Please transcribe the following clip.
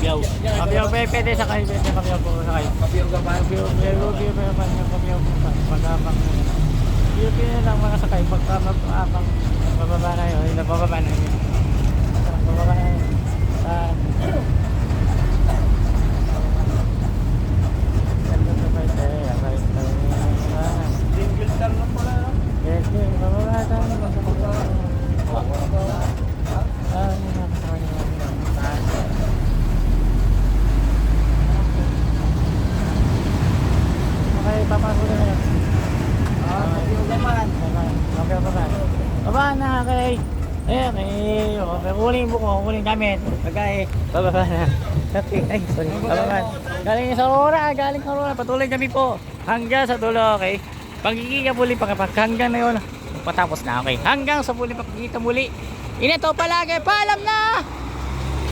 Kapiyaw. Kapiyaw, pwede sakay. Pwede kapiyaw po sakay. Kapiyaw ka pa. Kapiyaw naman yung kapiyaw po sakay. Pagkabang na lang mga sakay. Pagkabang bababa na yun. Bababa na yun. Bababa na yun. Single star lang pala. Bababa okay, papasok na yun. Kapiyaw naman. Okay, baba na, okay. Okay, kuling buko, kuling gamit. Okay, bababa na. Okay, ay, sorry. Bababa. Galing sa Aurora, patuloy kami po. Hanggang sa dulo, okay. Pagkikita muli, hanggang na yun. Patapos na, okay. Hanggang sa muli, pagkikita muli. Inito palagi, paalam na!